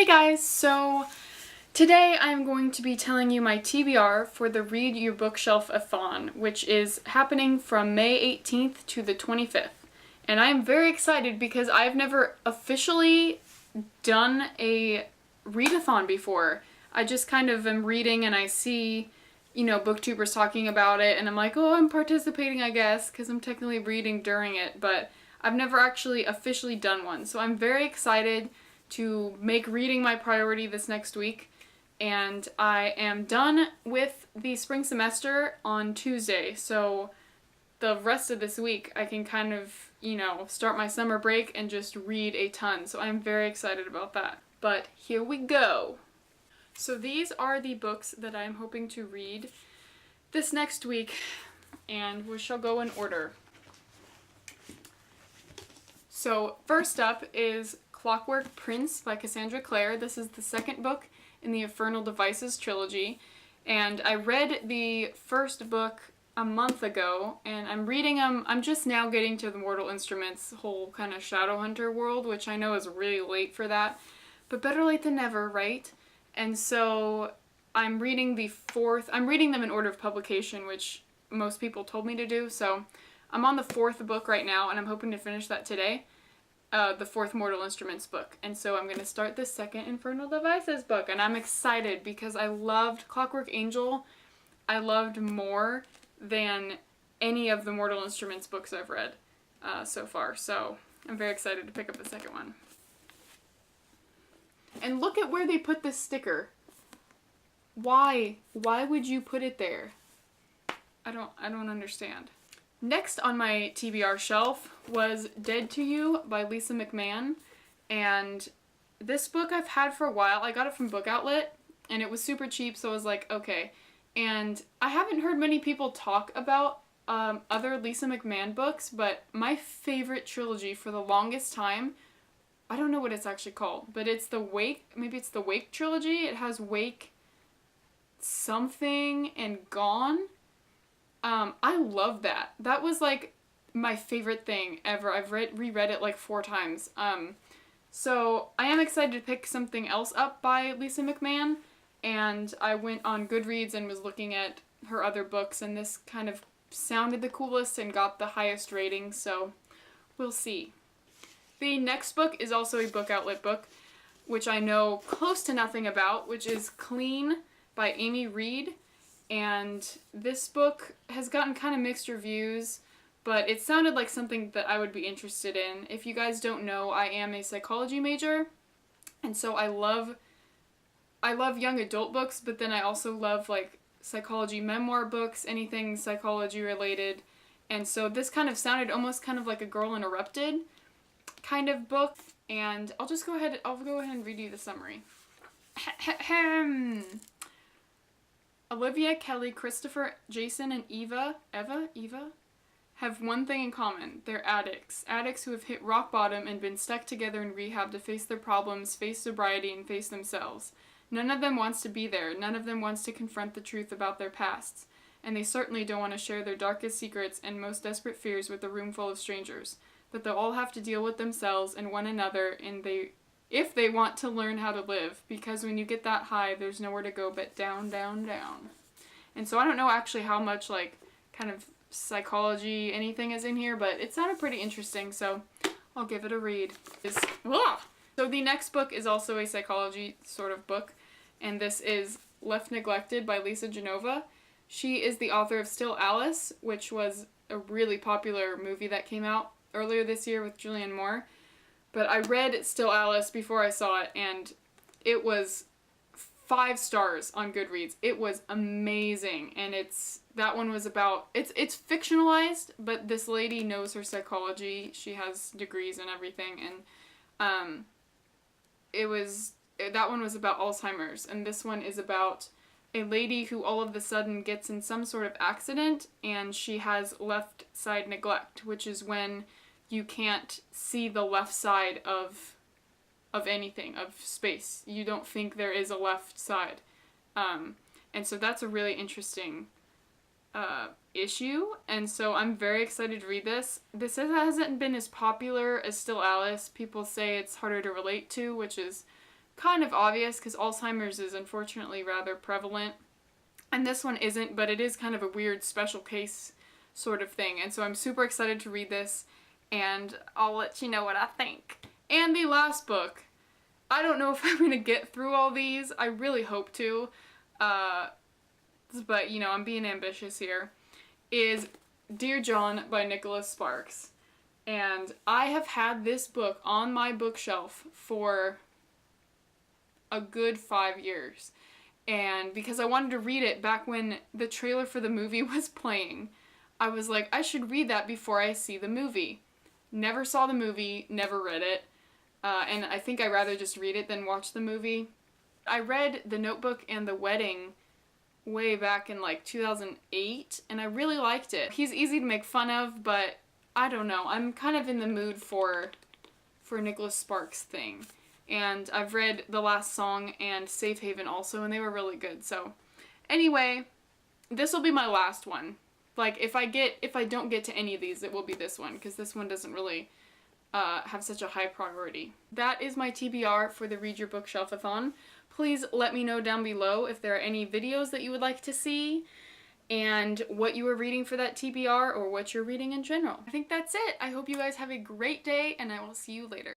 Hey guys, so today I'm going to be telling you my TBR for the Read Your Bookshelf-a-thon, which is happening from May 18th to the 25th. And I'm very excited because I've never officially done a readathon before. I just kind of am reading and I see, booktubers talking about it and I'm like, oh, I'm participating, I guess, because I'm technically reading during it, but I've never actually officially done one. So I'm very excited to make reading my priority this next week, and I am done with the spring semester on Tuesday, so the rest of this week I can kind of, start my summer break and just read a ton, so I'm very excited about that. But here we go! So these are the books that I'm hoping to read this next week, and we shall go in order. So first up is Clockwork Prince by Cassandra Clare. This is the second book in the Infernal Devices trilogy, and I read the first book a month ago, and I'm reading them. I'm just now getting to the Mortal Instruments whole kind of Shadowhunter world, which I know is really late for that, but better late than never, right? And so I'm reading I'm reading them in order of publication, which most people told me to do, so I'm on the fourth book right now, and I'm hoping to finish that today. The fourth Mortal Instruments book. And so I'm going to start the second Infernal Devices book. And I'm excited because I loved Clockwork Angel. I loved more than any of the Mortal Instruments books I've read so far. So I'm very excited to pick up the second one. And look at where they put this sticker. Why? Why would you put it there? I don't understand. Next on my TBR shelf was Dead to You by Lisa McMahon, and this book I've had for a while. I got it from Book Outlet, and it was super cheap, so I was like, okay. And I haven't heard many people talk about other Lisa McMahon books, but my favorite trilogy for the longest time, I don't know what it's actually called, but it's the Wake, maybe it's the Wake trilogy. It has Wake something and Gone. I love that. That was like my favorite thing ever. I've reread it like 4 times. So I am excited to pick something else up by Lisa McMahon, and I went on Goodreads and was looking at her other books, and this kind of sounded the coolest and got the highest rating, so we'll see. The next book is also a Book Outlet book, which I know close to nothing about, which is Clean by Amy Reed. And this book has gotten kind of mixed reviews, but it sounded like something that I would be interested in. If you guys don't know, I am a psychology major, and so I love young adult books, but then I also love like psychology memoir books, anything psychology related. And so this kind of sounded almost kind of like a Girl Interrupted kind of book, and I'll go ahead and read you the summary. Olivia, Kelly, Christopher, Jason, and Eva have one thing in common. They're addicts. Addicts who have hit rock bottom and been stuck together in rehab to face their problems, face sobriety, and face themselves. None of them wants to be there. None of them wants to confront the truth about their pasts. And they certainly don't want to share their darkest secrets and most desperate fears with a room full of strangers. But they'll all have to deal with themselves and one another if they want to learn how to live, because when you get that high, there's nowhere to go but down, down, down. And so I don't know actually how much, like, kind of psychology anything is in here, but it sounded pretty interesting, so I'll give it a read. So the next book is also a psychology sort of book, and this is Left Neglected by Lisa Genova. She is the author of Still Alice, which was a really popular movie that came out earlier this year with Julianne Moore. But I read Still Alice before I saw it, and it was 5 stars on Goodreads. It was amazing, and it's fictionalized, but this lady knows her psychology. She has degrees and everything, and that one was about Alzheimer's, and this one is about a lady who all of a sudden gets in some sort of accident, and she has left side neglect, which is when you can't see the left side of anything, of space. You don't think there is a left side. And so that's a really interesting issue, and so I'm very excited to read this. This hasn't been as popular as Still Alice. People say it's harder to relate to, which is kind of obvious because Alzheimer's is unfortunately rather prevalent. And this one isn't, but it is kind of a weird special case sort of thing. And so I'm super excited to read this, and I'll let you know what I think. And the last book. I don't know if I'm going to get through all these. I really hope to. But, you know, I'm being ambitious here. Is Dear John by Nicholas Sparks. And I have had this book on my bookshelf for a good 5 years. And because I wanted to read it back when the trailer for the movie was playing, I was like, I should read that before I see the movie. Never saw the movie, never read it. And I think I'd rather just read it than watch the movie. I read The Notebook and The Wedding way back in like 2008, and I really liked it. He's easy to make fun of, but I don't know. I'm kind of in the mood for Nicholas Sparks thing. And I've read The Last Song and Safe Haven also, and they were really good. So anyway, this will be my last one. Like, if I don't get to any of these, it will be this one, because this one doesn't really have such a high priority. That is my TBR for the Read Your Bookshelf-a-thon. Please let me know down below if there are any videos that you would like to see, and what you are reading for that TBR, or what you're reading in general. I think that's it. I hope you guys have a great day, and I will see you later.